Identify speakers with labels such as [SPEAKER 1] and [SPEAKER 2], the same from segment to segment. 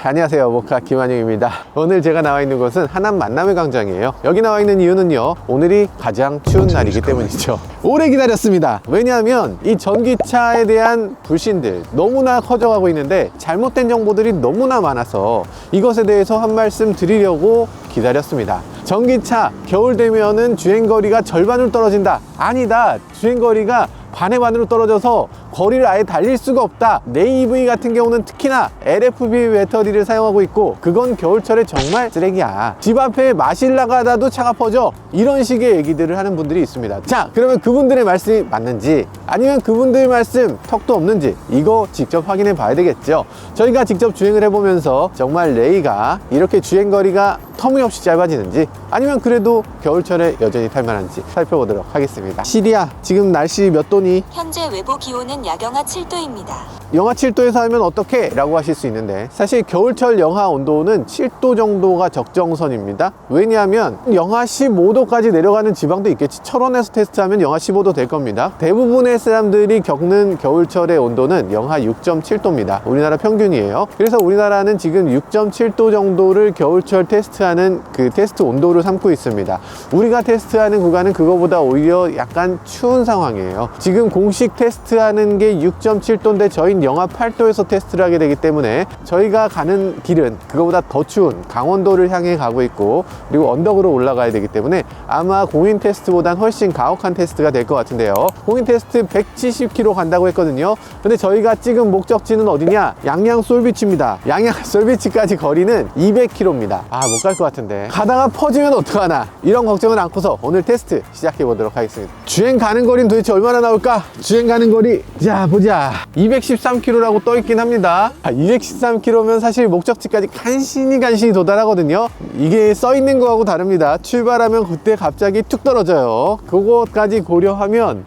[SPEAKER 1] 안녕하세요, 모카 김한용입니다. 오늘 제가 나와 있는 곳은 하남 만남의 광장이에요. 여기 나와 있는 이유는요, 오늘이 가장 추운 날이기 때문이죠. 오래 기다렸습니다. 왜냐하면 이 전기차에 대한 불신들 너무나 커져가고 있는데 잘못된 정보들이 너무나 많아서 이것에 대해서 한 말씀 드리려고 기다렸습니다. 전기차 겨울 되면은 주행거리가 절반으로 떨어진다. 아니다, 주행거리가 반의 반으로 떨어져서 거리를 아예 달릴 수가 없다. 내 EV 같은 경우는 특히나 LFP 배터리를 사용하고 있고 그건 겨울철에 정말 쓰레기야. 집 앞에 마실 나가다도 차가 퍼져. 이런 식의 얘기들을 하는 분들이 있습니다. 자, 그러면 그분들의 말씀이 맞는지 아니면 그분들의 말씀 턱도 없는지 이거 직접 확인해 봐야 되겠죠. 저희가 직접 주행을 해보면서 정말 레이가 이렇게 주행거리가 터무니없이 짧아지는지 아니면 그래도 겨울철에 여전히 탈만한지 살펴보도록 하겠습니다. 시리야, 지금 날씨 몇 도니?
[SPEAKER 2] 현재 외부 기온은 약영하 7도입니다.
[SPEAKER 1] 영하 7도에서 하면 어떻게? 라고 하실 수 있는데 사실 겨울철 영하 온도는 7도 정도가 적정선입니다. 왜냐하면 영하 15도까지 내려가는 지방도 있겠지. 철원에서 테스트하면 영하 15도 될 겁니다. 대부분의 사람들이 겪는 겨울철의 온도는 영하 6.7도입니다. 우리나라 평균이에요. 그래서 우리나라는 지금 6.7도 정도를 겨울철 테스트하는 그 테스트 온도를 삼고 있습니다. 우리가 테스트하는 구간은 그거보다 오히려 약간 추운 상황이에요. 지금 공식 테스트하는 게 6.7도인데 저희는 영하 8도에서 테스트를 하게 되기 때문에 저희가 가는 길은 그거보다 더 추운 강원도를 향해 가고 있고 그리고 언덕으로 올라가야 되기 때문에 아마 공인 테스트보단 훨씬 가혹한 테스트가 될 것 같은데요. 공인 테스트 170km 간다고 했거든요. 근데 저희가 찍은 목적지는 어디냐? 양양 솔비치입니다. 양양 솔비치까지 거리는 200km입니다. 못 갈 것 같은데 가다가 퍼지면 어떡하나, 이런 걱정은 않고서 오늘 테스트 시작해 보도록 하겠습니다. 주행 가는 거리는 도대체 얼마나 나올까? 주행 가는 거리 자 보자. 213km라고 떠 있긴 합니다. 213km면 사실 목적지까지 간신히 도달하거든요. 이게 써 있는 거하고 다릅니다. 출발하면 그때 갑자기 툭 떨어져요. 그거까지 고려하면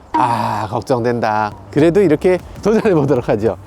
[SPEAKER 1] 걱정된다. 그래도 이렇게 도전해 보도록 하죠.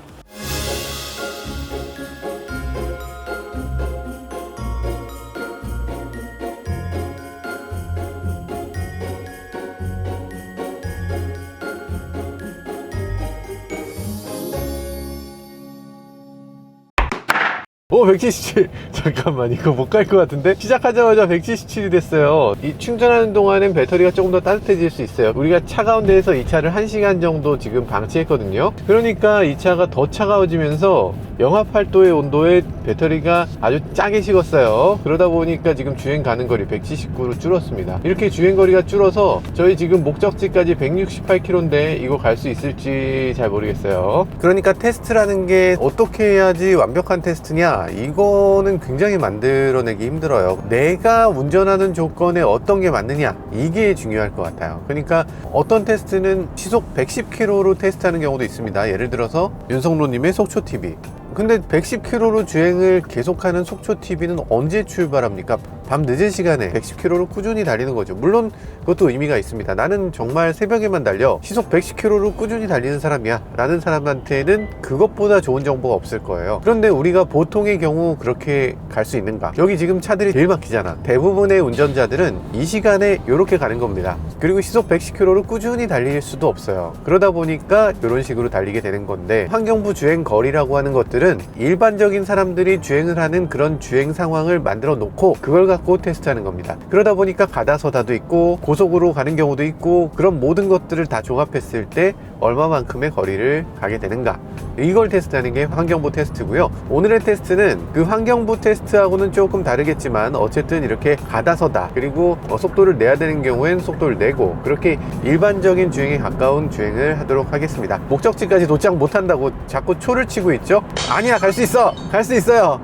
[SPEAKER 1] 오, 177. 잠깐만, 이거 못 갈 것 같은데? 시작하자마자 177이 됐어요. 이 충전하는 동안엔 배터리가 조금 더 따뜻해질 수 있어요. 우리가 차가운 데에서 이 차를 1시간 정도 지금 방치했거든요. 그러니까 이 차가 더 차가워지면서 영하 8도의 온도에 배터리가 아주 짜게 식었어요. 그러다 보니까 지금 주행 가는 거리 179로 줄었습니다. 이렇게 주행 거리가 줄어서 저희 지금 목적지까지 168km인데 이거 갈 수 있을지 잘 모르겠어요. 그러니까 테스트라는 게 어떻게 해야지 완벽한 테스트냐, 이거는 굉장히 만들어내기 힘들어요. 내가 운전하는 조건에 어떤 게 맞느냐, 이게 중요할 것 같아요. 그러니까 어떤 테스트는 시속 110km로 테스트하는 경우도 있습니다. 예를 들어서 윤성로님의 속초TV. 근데 110km로 주행을 계속하는 속초TV는 언제 출발합니까? 밤 늦은 시간에 110km로 꾸준히 달리는 거죠. 물론 그것도 의미가 있습니다. 나는 정말 새벽에만 달려 시속 110km로 꾸준히 달리는 사람이야 라는 사람한테는 그것보다 좋은 정보가 없을 거예요. 그런데 우리가 보통의 경우 그렇게 갈 수 있는가? 여기 지금 차들이 제일 막히잖아. 대부분의 운전자들은 이 시간에 이렇게 가는 겁니다. 그리고 시속 110km로 꾸준히 달릴 수도 없어요. 그러다 보니까 이런 식으로 달리게 되는 건데, 환경부 주행 거리라고 하는 것들은 일반적인 사람들이 주행을 하는 그런 주행 상황을 만들어 놓고 그걸 갖고 테스트하는 겁니다. 그러다 보니까 가다서다도 있고 고속으로 가는 경우도 있고, 그런 모든 것들을 다 종합했을 때 얼마만큼의 거리를 가게 되는가, 이걸 테스트하는 게 환경부 테스트고요. 오늘의 테스트는 그 환경부 테스트하고는 조금 다르겠지만 어쨌든 이렇게 가다서다, 그리고 속도를 내야 되는 경우엔 속도를 내고, 그렇게 일반적인 주행에 가까운 주행을 하도록 하겠습니다. 목적지까지 도착 못한다고 자꾸 초를 치고 있죠? 아니야, 갈 수 있어! 갈 수 있어요!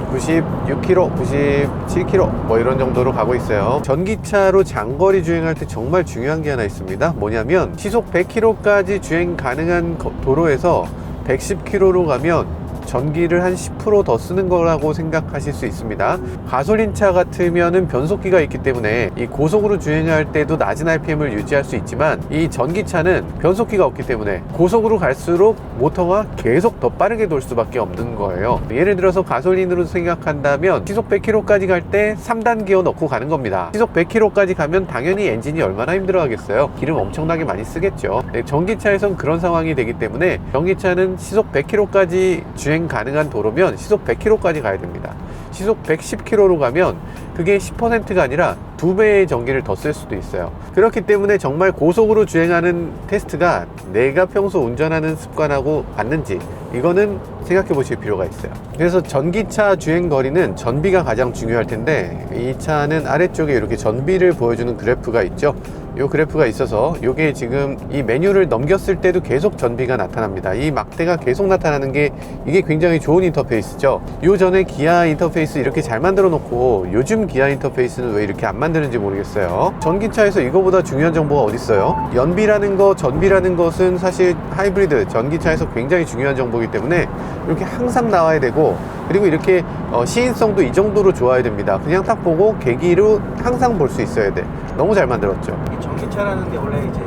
[SPEAKER 1] 96km, 97km 뭐 이런 정도로 가고 있어요. 전기차로 장거리 주행할 때 정말 중요한 게 하나 있습니다. 뭐냐면 시속 100km까지 주행 가능한 도로에서 110km로 가면 전기를 한 10% 더 쓰는 거라고 생각하실 수 있습니다. 가솔린차 같으면은 변속기가 있기 때문에 이 고속으로 주행할 때도 낮은 RPM을 유지할 수 있지만, 이 전기차는 변속기가 없기 때문에 고속으로 갈수록 모터가 계속 더 빠르게 돌 수밖에 없는 거예요. 예를 들어서 가솔린으로 생각한다면 시속 100km까지 갈 때 3단 기어 넣고 가는 겁니다. 시속 100km까지 가면 당연히 엔진이 얼마나 힘들어 하겠어요. 기름 엄청나게 많이 쓰겠죠. 전기차에선 그런 상황이 되기 때문에 전기차는 시속 100km까지 주행 주행 가능한 도로면 시속 100km까지 가야 됩니다. 시속 110km로 가면 그게 10%가 아니라 2배의 전기를 더 쓸 수도 있어요. 그렇기 때문에 정말 고속으로 주행하는 테스트가 내가 평소 운전하는 습관하고 맞는지 이거는 생각해 보실 필요가 있어요. 그래서 전기차 주행 거리는 전비가 가장 중요할 텐데 이 차는 아래쪽에 이렇게 전비를 보여주는 그래프가 있죠. 이 그래프가 있어서 이게 지금 이 메뉴를 넘겼을 때도 계속 전비가 나타납니다. 이 막대가 계속 나타나는 게 이게 굉장히 좋은 인터페이스죠. 요 전에 기아 인터페이스 이렇게 잘 만들어 놓고 요즘 기아 인터페이스는 왜 이렇게 안 만드는지 모르겠어요. 전기차에서 이거보다 중요한 정보가 어디 있어요? 연비라는 거, 전비라는 것은 사실 하이브리드 전기차에서 굉장히 중요한 정보이기 때문에 이렇게 항상 나와야 되고, 그리고 이렇게 시인성도 이 정도로 좋아야 됩니다. 그냥 딱 보고 계기로 항상 볼 수 있어야 돼. 너무 잘 만들었죠.
[SPEAKER 3] 이 전기차라는 게 원래 이제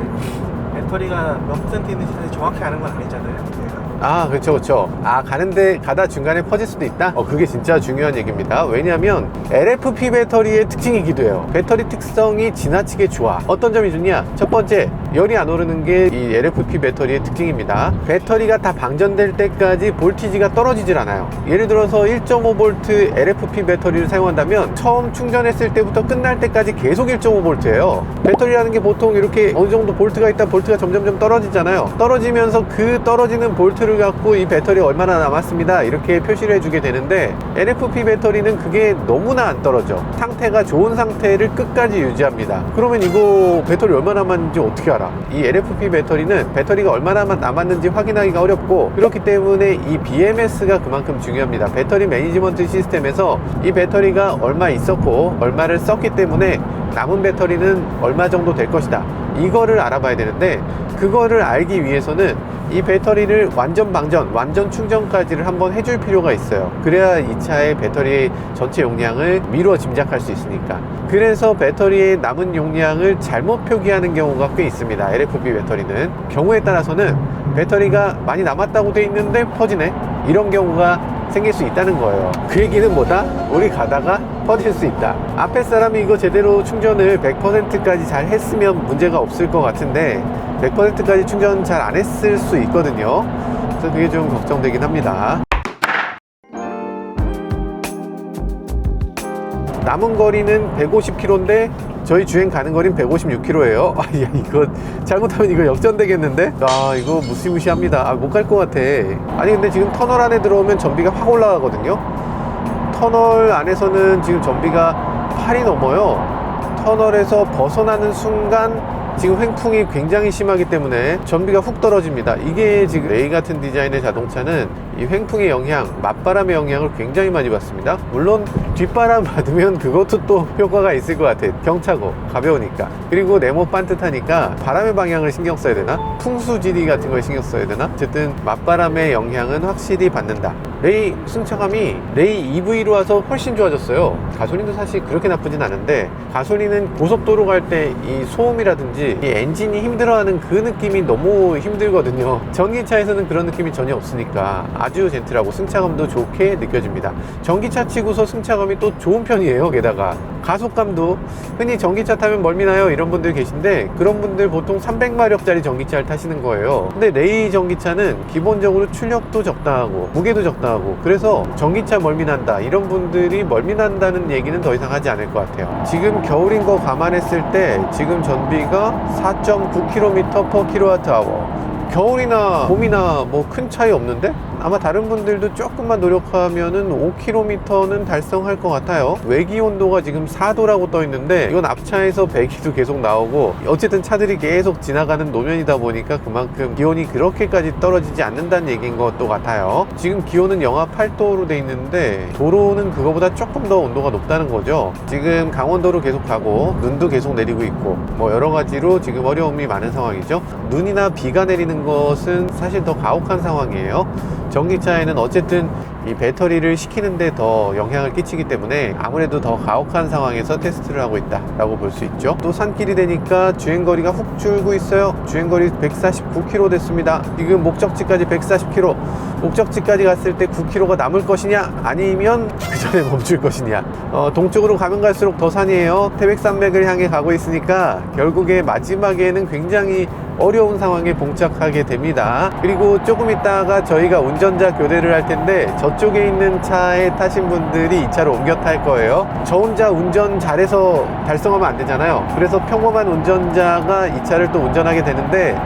[SPEAKER 3] 배터리가 몇 퍼센트 있는지 사실 정확히 아는 건 아니잖아요.
[SPEAKER 1] 아, 그렇죠, 그렇죠. 아, 가는데 가다 중간에 퍼질 수도 있다? 그게 진짜 중요한 얘기입니다. 왜냐하면 LFP 배터리의 특징이기도 해요. 배터리 특성이 지나치게 좋아. 어떤 점이 좋냐? 첫 번째, 열이 안 오르는 게 이 LFP 배터리의 특징입니다. 배터리가 다 방전될 때까지 볼티지가 떨어지질 않아요. 예를 들어서 1.5V LFP 배터리를 사용한다면 처음 충전했을 때부터 끝날 때까지 계속 1.5V예요. 배터리라는 게 보통 이렇게 어느 정도 볼트가 있다 볼트가 점점점 떨어지잖아요. 떨어지면서 그 떨어지는 볼트를 갖고 이 배터리 얼마나 남았습니다 이렇게 표시를 해주게 되는데, LFP 배터리는 그게 너무나 안 떨어져. 상태가 좋은 상태를 끝까지 유지합니다. 그러면 이거 배터리 얼마나 남았는지 어떻게 알아? 이 LFP 배터리는 배터리가 얼마나 남았는지 확인하기가 어렵고, 그렇기 때문에 이 BMS가 그만큼 중요합니다. 배터리 매니지먼트 시스템에서 이 배터리가 얼마 있었고 얼마를 썼기 때문에 남은 배터리는 얼마 정도 될 것이다, 이거를 알아봐야 되는데, 그거를 알기 위해서는 이 배터리를 완전 방전, 완전 충전까지를 한번 해줄 필요가 있어요. 그래야 이 차의 배터리 전체 용량을 미루어 짐작할 수 있으니까. 그래서 배터리의 남은 용량을 잘못 표기하는 경우가 꽤 있습니다. LFP 배터리는 경우에 따라서는 배터리가 많이 남았다고 돼 있는데 퍼지네, 이런 경우가 생길 수 있다는 거예요. 그 얘기는 뭐다? 우리 가다가 퍼질 수 있다. 앞에 사람이 이거 제대로 충전을 100%까지 잘 했으면 문제가 없을 것 같은데 100%까지 충전 잘 안 했을 수 있거든요. 그래서 그게 좀 걱정되긴 합니다. 남은 거리는 150km인데 저희 주행 가는 거리는 156km예요. 아, 야, 이거 잘못하면 이거 역전되겠는데? 아, 이거 무시무시합니다. 못 갈 것 같아. 아니, 근데 지금 터널 안에 들어오면 전비가 확 올라가거든요. 터널 안에서는 지금 전비가 8이 넘어요. 터널에서 벗어나는 순간 지금 횡풍이 굉장히 심하기 때문에 전비가 훅 떨어집니다. 이게 지금 레이 같은 디자인의 자동차는 이 횡풍의 영향, 맞바람의 영향을 굉장히 많이 받습니다. 물론 뒷바람 받으면 그것도 또 효과가 있을 것 같아. 경차고 가벼우니까. 그리고 네모 반듯하니까 바람의 방향을 신경 써야 되나? 풍수지리 같은 걸 신경 써야 되나? 어쨌든 맞바람의 영향은 확실히 받는다. 레이 승차감이 레이 EV로 와서 훨씬 좋아졌어요. 가솔린도 사실 그렇게 나쁘진 않은데, 가솔린은 고속도로 갈 때 이 소음이라든지 이 엔진이 힘들어하는 그 느낌이 너무 힘들거든요. 전기차에서는 그런 느낌이 전혀 없으니까 아주 젠틀하고 승차감도 좋게 느껴집니다. 전기차 치고서 승차감이 또 좋은 편이에요. 게다가 가속감도, 흔히 전기차 타면 멀미나요 이런 분들 계신데, 그런 분들 보통 300마력짜리 전기차를 타시는 거예요. 근데 레이 전기차는 기본적으로 출력도 적당하고 무게도 적당하고, 그래서 전기차 멀미난다 이런 분들이 멀미난다는 얘기는 더 이상 하지 않을 것 같아요. 지금 겨울인 거 감안했을 때 지금 전비가 4.9km/kWh. 겨울이나 봄이나 뭐 큰 차이 없는데? 아마 다른 분들도 조금만 노력하면은 5km는 달성할 것 같아요. 외기 온도가 지금 4도라고 떠 있는데 이건 앞차에서 배기도 계속 나오고, 어쨌든 차들이 계속 지나가는 노면이다 보니까 그만큼 기온이 그렇게까지 떨어지지 않는다는 얘기인 것도 같아요. 지금 기온은 영하 8도로 돼 있는데 도로는 그거보다 조금 더 온도가 높다는 거죠. 지금 강원도로 계속 가고 눈도 계속 내리고 있고 뭐 여러 가지로 지금 어려움이 많은 상황이죠. 눈이나 비가 내리는 것은 사실 더 가혹한 상황이에요. 전기차에는 어쨌든 이 배터리를 식히는데 더 영향을 끼치기 때문에 아무래도 더 가혹한 상황에서 테스트를 하고 있다 라고 볼 수 있죠. 또 산길이 되니까 주행거리가 훅 줄고 있어요. 주행거리 149km 됐습니다. 지금 목적지까지 140km. 목적지까지 갔을 때 9km가 남을 것이냐, 아니면 그저 언제쯤에 멈출 것이냐. 동쪽으로 가면 갈수록 더 산이에요. 태백산맥을 향해 가고 있으니까 결국에 마지막에는 굉장히 어려운 상황에 봉착하게 됩니다. 그리고 조금 있다가 저희가 운전자 교대를 할 텐데 저쪽에 있는 차에 타신 분들이 이 차로 옮겨 탈 거예요. 저 혼자 운전 잘해서 달성하면 안 되잖아요. 그래서 평범한 운전자가 이 차를 또 운전하게 되는데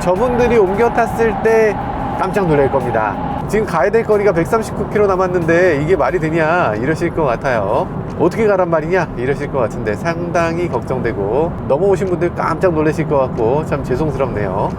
[SPEAKER 1] 저분들이 옮겨 탔을 때 깜짝 놀랄 겁니다. 지금 가야 될 거리가 139km 남았는데 이게 말이 되냐 이러실 것 같아요. 어떻게 가란 말이냐 이러실 것 같은데 상당히 걱정되고 넘어오신 분들 깜짝 놀라실 것 같고 참 죄송스럽네요.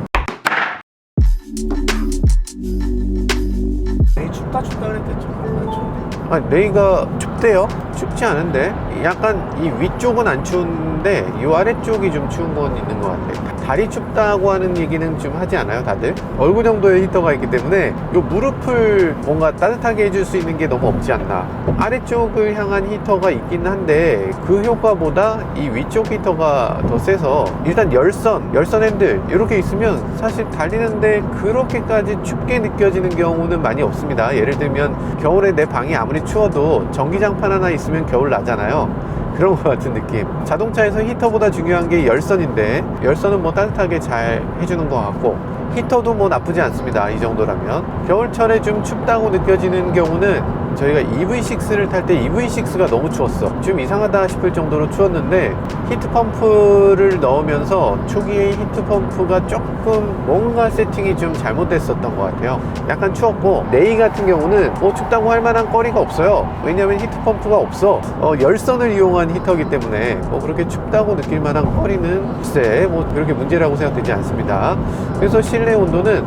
[SPEAKER 3] 춥다 그랬대. 좀안 추운데.
[SPEAKER 1] 아, 레이가 춥대요? 춥지 않은데 약간 이 위쪽은 안 추운데 이 아래쪽이 좀 추운 건 있는 것 같아요. 다리 춥다고 하는 얘기는 좀 하지 않아요 다들? 얼굴 정도의 히터가 있기 때문에 이 무릎을 뭔가 따뜻하게 해줄 수 있는 게 너무 없지 않나. 아래쪽을 향한 히터가 있긴 한데 그 효과보다 이 위쪽 히터가 더 세서 일단 열선 핸들 이렇게 있으면 사실 달리는데 그렇게까지 춥게 느껴지는 경우는 많이 없습니다. 예를 들면 겨울에 내 방이 아무리 추워도 전기장판 하나 있으면 겨울 나잖아요. 그런 것 같은 느낌. 자동차에서 히터보다 중요한 게 열선인데 열선은 뭐 따뜻하게 잘 해주는 것 같고 히터도 뭐 나쁘지 않습니다. 이 정도라면. 겨울철에 좀 춥다고 느껴지는 경우는 저희가 EV6를 탈 때 EV6가 너무 추웠어. 좀 이상하다 싶을 정도로 추웠는데 히트펌프를 넣으면서 초기에 히트펌프가 조금 뭔가 세팅이 좀 잘못됐었던 것 같아요. 약간 추웠고 레이 같은 경우는 뭐 춥다고 할 만한 거리가 없어요. 왜냐면 히트펌프가 없어. 열선을 이용한 히터이기 때문에 뭐 그렇게 춥다고 느낄 만한 거리는 글쎄 뭐 그렇게 문제라고 생각되지 않습니다. 그래서 실내 온도는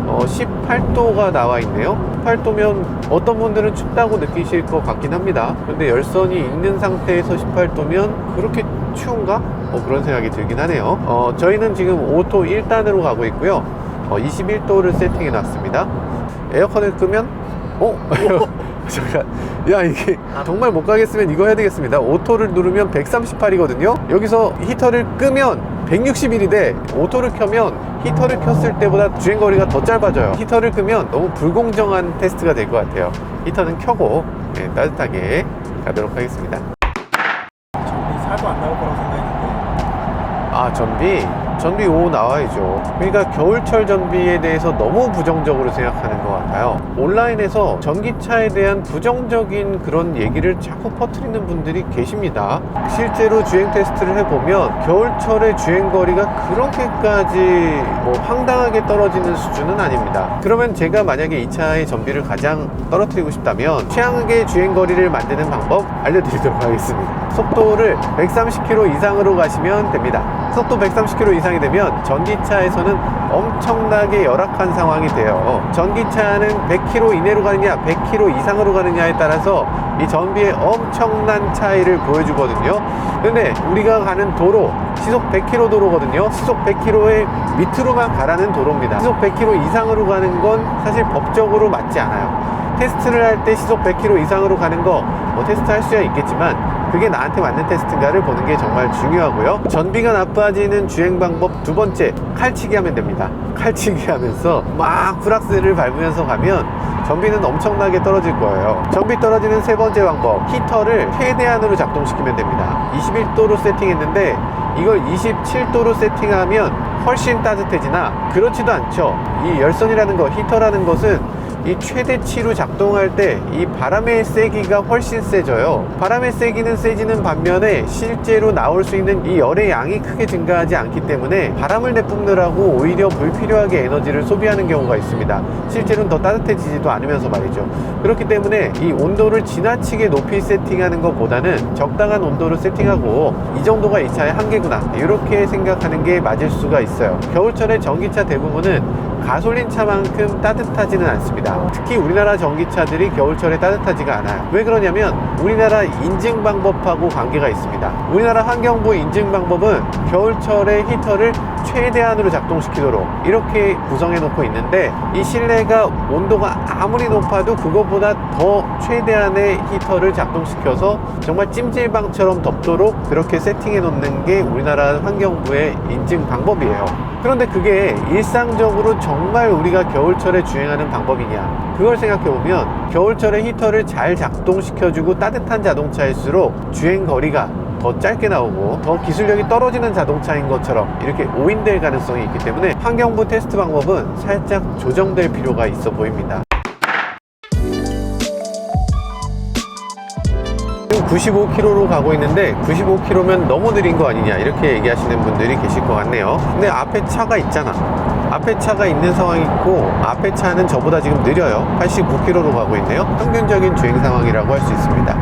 [SPEAKER 1] 18도가 나와 있네요. 18도면 어떤 분들은 춥다고 느끼실 것 같긴 합니다. 근데 열선이 있는 상태에서 18도면 그렇게 추운가? 그런 생각이 들긴 하네요. 저희는 지금 오토 1단으로 가고 있고요. 21도를 세팅해 놨습니다. 에어컨을 끄면 잠깐, 야 이게 정말 못 가겠으면 이거 해야 되겠습니다. 오토를 누르면 138이거든요 여기서 히터를 끄면 161이 돼. 오토를 켜면 히터를 켰을 때보다 주행거리가 더 짧아져요. 히터를 끄면 너무 불공정한 테스트가 될 것 같아요. 히터는 켜고 따뜻하게 가도록 하겠습니다.
[SPEAKER 3] 전비 4도 안 나올 거라고 생각했는데.
[SPEAKER 1] 아, 전비 5 나와야죠. 그러니까 겨울철 전비에 대해서 너무 부정적으로 생각하는 것 같아요. 온라인에서 전기차에 대한 부정적인 그런 얘기를 자꾸 퍼뜨리는 분들이 계십니다. 실제로 주행 테스트를 해보면 겨울철의 주행거리가 그렇게까지 뭐 황당하게 떨어지는 수준은 아닙니다. 그러면 제가 만약에 이 차의 전비를 가장 떨어뜨리고 싶다면 최악의 주행거리를 만드는 방법 알려드리도록 하겠습니다. 속도를 130km 이상으로 가시면 됩니다. 속도 130km 이상이 되면 전기차에서는 엄청나게 열악한 상황이 돼요. 전기차는 100km 이내로 가느냐 100km 이상으로 가느냐에 따라서 이 전비의 엄청난 차이를 보여주거든요. 근데 우리가 가는 도로 시속 100km 도로거든요. 시속 100km의 밑으로만 가라는 도로입니다. 시속 100km 이상으로 가는 건 사실 법적으로 맞지 않아요. 테스트를 할 때 시속 100km 이상으로 가는 거 뭐 테스트 할 수야 있겠지만 그게 나한테 맞는 테스트인가를 보는 게 정말 중요하고요. 전비가 나빠지는 주행 방법 두 번째, 칼치기 하면 됩니다. 칼치기 하면서 막 프락스를 밟으면서 가면 전비는 엄청나게 떨어질 거예요. 전비 떨어지는 세 번째 방법, 히터를 최대한으로 작동시키면 됩니다. 21도로 세팅했는데 이걸 27도로 세팅하면 훨씬 따뜻해지나 그렇지도 않죠. 이 열선이라는 거, 히터라는 것은 이 최대치로 작동할 때 이 바람의 세기가 훨씬 세져요. 바람의 세기는 세지는 반면에 실제로 나올 수 있는 이 열의 양이 크게 증가하지 않기 때문에 바람을 내뿜느라고 오히려 불필요하게 에너지를 소비하는 경우가 있습니다. 실제로는 더 따뜻해지지도 않으면서 말이죠. 그렇기 때문에 이 온도를 지나치게 높이 세팅하는 것보다는 적당한 온도로 세팅하고 이 정도가 이 차의 한계구나 이렇게 생각하는 게 맞을 수가 있어요. 겨울철에 전기차 대부분은 가솔린 차만큼 따뜻하지는 않습니다. 특히 우리나라 전기차들이 겨울철에 따뜻하지가 않아요. 왜 그러냐면 우리나라 인증 방법하고 관계가 있습니다. 우리나라 환경부 인증 방법은 겨울철에 히터를 최대한으로 작동시키도록 이렇게 구성해 놓고 있는데 이 실내가 온도가 아무리 높아도 그것보다 더 최대한의 히터를 작동시켜서 정말 찜질방처럼 덥도록 그렇게 세팅해 놓는 게 우리나라 환경부의 인증 방법이에요. 그런데 그게 일상적으로 정말 우리가 겨울철에 주행하는 방법이냐, 그걸 생각해보면 겨울철에 히터를 잘 작동시켜주고 따뜻한 자동차일수록 주행거리가 더 짧게 나오고 더 기술력이 떨어지는 자동차인 것처럼 이렇게 오인될 가능성이 있기 때문에 환경부 테스트 방법은 살짝 조정될 필요가 있어 보입니다. 95km로 가고 있는데 95km면 너무 느린 거 아니냐 이렇게 얘기하시는 분들이 계실 것 같네요. 근데 앞에 차가 있잖아. 앞에 차가 있는 상황이 있고 앞에 차는 저보다 지금 느려요. 89km로 가고 있네요. 평균적인 주행 상황이라고 할 수 있습니다.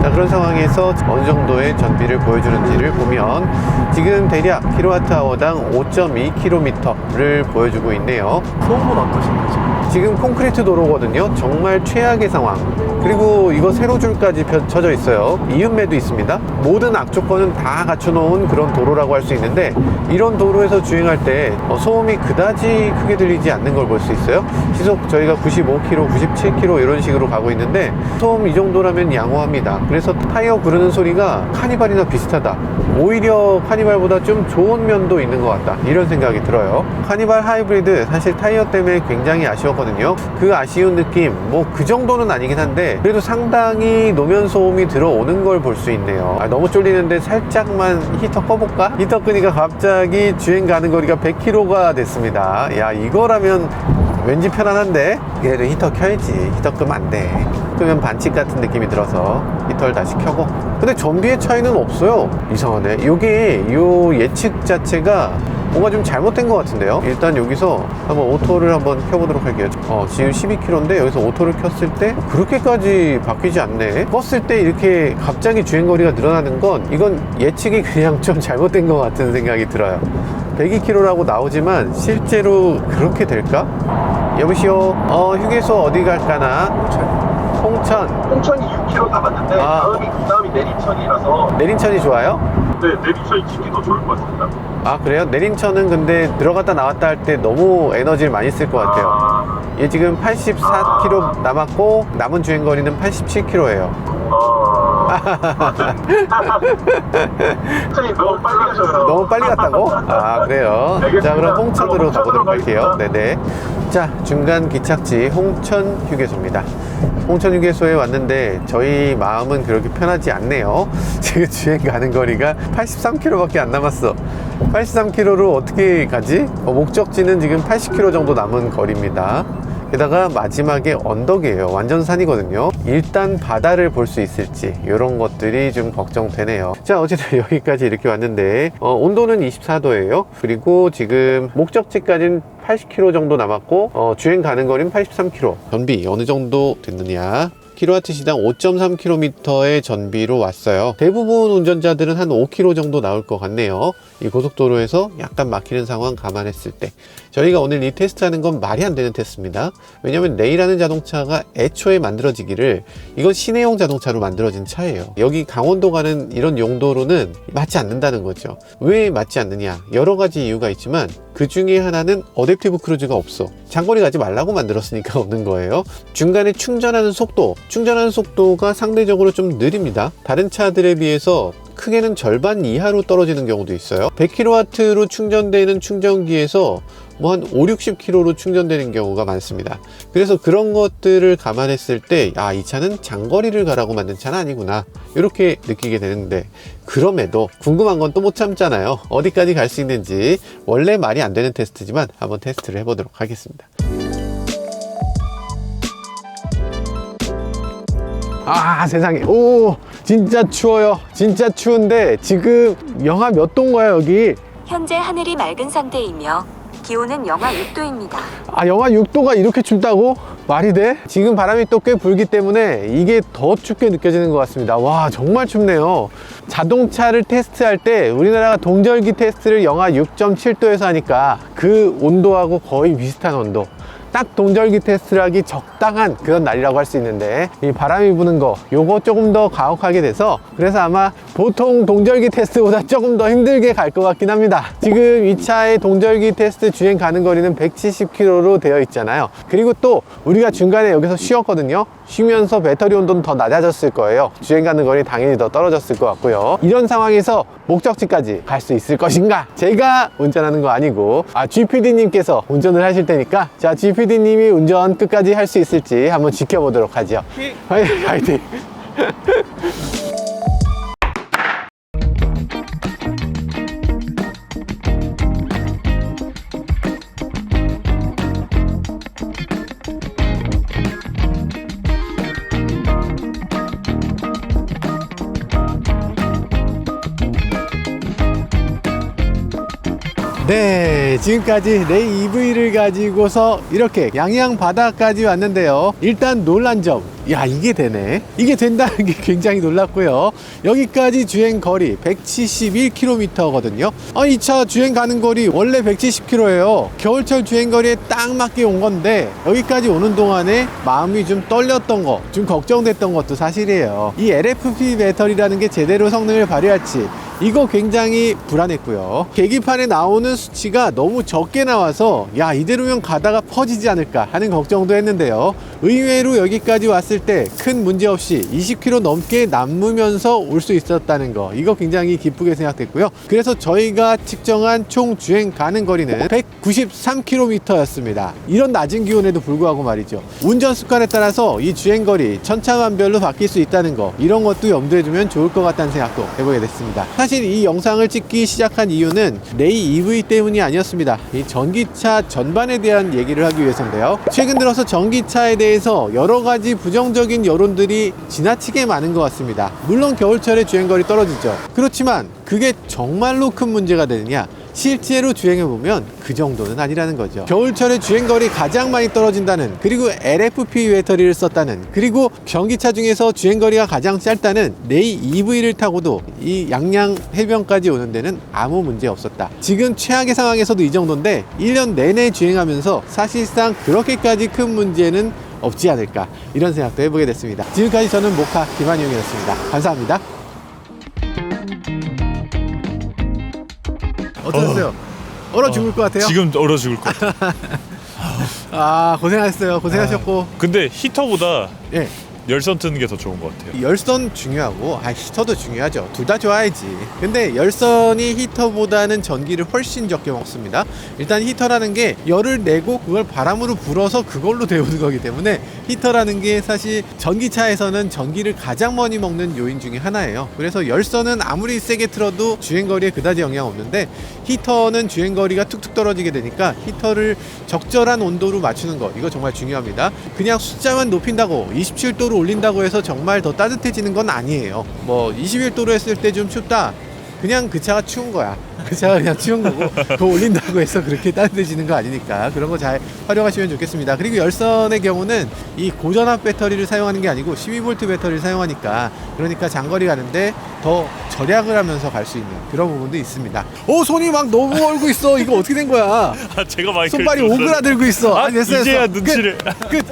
[SPEAKER 1] 자, 그런 상황에서 어느 정도의 전비를 보여주는지를 보면 지금 대략 kWh당 5.2km를 보여주고 있네요.
[SPEAKER 3] 소음은 어떠신가요?
[SPEAKER 1] 지금 콘크리트 도로거든요. 정말 최악의 상황. 그리고 이거 세로줄까지 쳐져 있어요. 이음매도 있습니다. 모든 악조건은 다 갖춰놓은 그런 도로라고 할 수 있는데 이런 도로에서 주행할 때 소음이 그다지 크게 들리지 않는 걸 볼 수 있어요. 시속 저희가 95km, 97km 이런 식으로 가고 있는데 소음 이 정도라면 양호합니다. 그래서 타이어 구르는 소리가 카니발이나 비슷하다. 오히려 카니발보다 좀 좋은 면도 있는 것 같다. 이런 생각이 들어요. 카니발 하이브리드 사실 타이어 때문에 굉장히 아쉬웠거든요. 그 아쉬운 느낌 뭐 그 정도는 아니긴 한데 그래도 상당히 노면 소음이 들어오는 걸 볼 수 있네요. 너무 쫄리는데 살짝만 히터 꺼볼까? 히터 끄니까 갑자기 주행 가는 거리가 100km가 됐습니다. 야, 이거라면 왠지 편안한데 그래도 히터 켜야지. 히터 끄면 안 돼. 끄면 반칙 같은 느낌이 들어서 히터를 다시 켜고. 근데 전비의 차이는 없어요. 이상하네. 요게 요 예측 자체가 뭔가 좀 잘못된 것 같은데요. 일단 여기서 한번 오토를 한번 켜보도록 할게요. 지금 12km인데 여기서 오토를 켰을 때 그렇게까지 바뀌지 않네. 껐을 때 이렇게 갑자기 주행거리가 늘어나는 건 이건 예측이 그냥 좀 잘못된 것 같은 생각이 들어요. 102km라고 나오지만 실제로 그렇게 될까? 여보시오. 휴게소 어디 갈까나? 홍천.
[SPEAKER 4] 홍천이 6km 남았는데 다음이 내린천이라서
[SPEAKER 1] 내린천이 좋아요?
[SPEAKER 4] 네, 내린천이 찍기 더 좋을 것 같습니다.
[SPEAKER 1] 아, 그래요? 내린천은 근데 들어갔다 나왔다 할 때 너무 에너지를 많이 쓸 것 같아요. 얘 지금 84km 남았고 남은 주행거리는 87km예요.
[SPEAKER 4] 천천히 너무 빨리 가셔요.
[SPEAKER 1] 너무 빨리 갔다고? 아, 그래요?
[SPEAKER 4] 알겠습니다.
[SPEAKER 1] 자, 그럼 홍천으로
[SPEAKER 4] 그럼
[SPEAKER 1] 가보도록
[SPEAKER 4] 홍천으로
[SPEAKER 1] 할게요. 네네. 자, 중간 기착지 홍천 휴게소입니다. 홍천 휴게소에 왔는데 저희 마음은 그렇게 편하지 않네요. 지금 주행 가는 거리가 83km밖에 안 남았어. 83km로 어떻게 가지? 목적지는 지금 80km 정도 남은 거리입니다. 게다가 마지막에 언덕이에요. 완전 산이거든요. 일단 바다를 볼 수 있을지 이런 것들이 좀 걱정되네요. 자, 어쨌든 여기까지 이렇게 왔는데 온도는 24도예요. 그리고 지금 목적지까지는 80km 정도 남았고 주행 가는 거리는 83km. 전비 어느 정도 됐느냐? kWh당 5.3km의 전비로 왔어요. 대부분 운전자들은 한 5km 정도 나올 것 같네요. 이 고속도로에서 약간 막히는 상황 감안했을 때 저희가 오늘 이 테스트하는 건 말이 안 되는 테스트입니다. 왜냐면 레이라는 자동차가 애초에 만들어지기를 이건 시내용 자동차로 만들어진 차예요. 여기 강원도 가는 이런 용도로는 맞지 않는다는 거죠. 왜 맞지 않느냐? 여러 가지 이유가 있지만 그 중에 하나는 어댑티브 크루즈가 없어. 장거리 가지 말라고 만들었으니까 없는 거예요. 중간에 충전하는 속도가 상대적으로 좀 느립니다. 다른 차들에 비해서 크게는 절반 이하로 떨어지는 경우도 있어요. 100kW로 충전되는 충전기에서 뭐 한 5, 60km로 충전되는 경우가 많습니다. 그래서 그런 것들을 감안했을 때 이 차는 장거리를 가라고 만든 차는 아니구나 이렇게 느끼게 되는데 그럼에도 궁금한 건 또 못 참잖아요. 어디까지 갈 수 있는지 원래 말이 안 되는 테스트지만 한번 테스트를 해보도록 하겠습니다. 아, 세상에. 오, 진짜 추워요. 진짜 추운데 지금 영하 몇 도인가요 여기?
[SPEAKER 2] 현재 하늘이 맑은 상태이며 기온은 영하 6도입니다.
[SPEAKER 1] 아, 영하 6도가 이렇게 춥다고? 말이 돼? 지금 바람이 또 꽤 불기 때문에 이게 더 춥게 느껴지는 것 같습니다. 와, 정말 춥네요. 자동차를 테스트할 때 우리나라가 동절기 테스트를 영하 6.7도에서 하니까 그 온도하고 거의 비슷한 온도. 딱 동절기 테스트를 하기 적당한 그런 날이라고 할 수 있는데 이 바람이 부는 거 요거 조금 더 가혹하게 돼서 그래서 아마 보통 동절기 테스트보다 조금 더 힘들게 갈 것 같긴 합니다. 지금 이 차의 동절기 테스트 주행 가는 거리는 170km로 되어 있잖아요. 그리고 또 우리가 중간에 여기서 쉬었거든요. 쉬면서 배터리 온도는 더 낮아졌을 거예요. 주행 가는 거리 당연히 더 떨어졌을 것 같고요. 이런 상황에서 목적지까지 갈 수 있을 것인가? 제가 운전하는 거 아니고 GPD님께서 운전을 하실 테니까, 자, GPD님이 운전 끝까지 할 수 있을지 한번 지켜보도록 하죠. 화이팅! 네, 지금까지 내 EV를 가지고서 이렇게 양양 바다까지 왔는데요. 일단 놀란 점, 야, 이게 되네. 이게 된다는 게 굉장히 놀랐고요. 여기까지 주행 거리 171km거든요. 이 차 주행 가는 거리 원래 170km예요. 겨울철 주행 거리에 딱 맞게 온 건데, 여기까지 오는 동안에 마음이 좀 떨렸던 거, 좀 걱정됐던 것도 사실이에요. 이 LFP 배터리라는 게 제대로 성능을 발휘할지, 이거 굉장히 불안했고요. 계기판에 나오는 수치가 너무 적게 나와서, 야, 이대로면 가다가 퍼지지 않을까 하는 걱정도 했는데요. 의외로 여기까지 왔을 때 큰 문제 없이 20km 넘게 남으면서 올 수 있었다는 거, 이거 굉장히 기쁘게 생각됐고요. 그래서 저희가 측정한 총 주행 가는 거리는 193km 였습니다. 이런 낮은 기온에도 불구하고 말이죠. 운전 습관에 따라서 이 주행 거리 천차만별로 바뀔 수 있다는 거, 이런 것도 염두에 두면 좋을 것 같다는 생각도 해보게 됐습니다. 사실 이 영상을 찍기 시작한 이유는 레이 EV 때문이 아니었습니다. 이 전기차 전반에 대한 얘기를 하기 위해서인데요. 최근 들어서 전기차에 대해서 여러 가지 부정적인 여론들이 지나치게 많은 것 같습니다. 물론 겨울철에 주행거리 떨어지죠. 그렇지만 그게 정말로 큰 문제가 되느냐? 실제로 주행해보면 그 정도는 아니라는 거죠. 겨울철에 주행거리 가장 많이 떨어진다는, 그리고 LFP 배터리를 썼다는, 그리고 전기차 중에서 주행거리가 가장 짧다는 레이 EV를 타고도 이 양양 해변까지 오는 데는 아무 문제 없었다. 지금 최악의 상황에서도 이 정도인데 1년 내내 주행하면서 사실상 그렇게까지 큰 문제는 없지 않을까, 이런 생각도 해보게 됐습니다. 지금까지 저는 모카 김한용이었습니다. 감사합니다. 어떠셨어요? 얼어 죽을 것 같아요?
[SPEAKER 5] 지금 얼어 죽을 것 같아.
[SPEAKER 1] 고생하셨어요. 고생하셨고.
[SPEAKER 5] 근데 히터보다
[SPEAKER 1] 예,
[SPEAKER 5] 열선 트는 게 더 좋은 것 같아요.
[SPEAKER 1] 열선 중요하고 히터도 중요하죠. 둘 다 좋아야지. 근데 열선이 히터보다는 전기를 훨씬 적게 먹습니다. 일단 히터라는 게 열을 내고 그걸 바람으로 불어서 그걸로 데우는 거기 때문에, 히터라는 게 사실 전기차에서는 전기를 가장 많이 먹는 요인 중에 하나예요. 그래서 열선은 아무리 세게 틀어도 주행거리에 그다지 영향 없는데, 히터는 주행거리가 툭툭 떨어지게 되니까 히터를 적절한 온도로 맞추는 거, 이거 정말 중요합니다. 그냥 숫자만 높인다고 27도로 올린다고 해서 정말 더 따뜻해지는 건 아니에요. 뭐 21도로 했을 때 좀 춥다, 그냥 그 차가 추운 거야. 그 차가 그냥 추운 거고, 그거 올린다고 해서 그렇게 따뜻해지는 거 아니니까 그런 거 잘 활용하시면 좋겠습니다. 그리고 열선의 경우는 이 고전압 배터리를 사용하는 게 아니고 12V 배터리를 사용하니까, 그러니까 장거리 가는데 더 절약을 하면서 갈 수 있는 그런 부분도 있습니다. 손이 막 너무 얼고 있어. 이거 어떻게 된 거야?
[SPEAKER 5] 제가 마이크를
[SPEAKER 1] 손발이
[SPEAKER 5] 들었어요.
[SPEAKER 1] 오그라들고 있어. 됐어요.
[SPEAKER 5] 이제야
[SPEAKER 1] 됐어.
[SPEAKER 5] 눈치를.
[SPEAKER 1] 끝.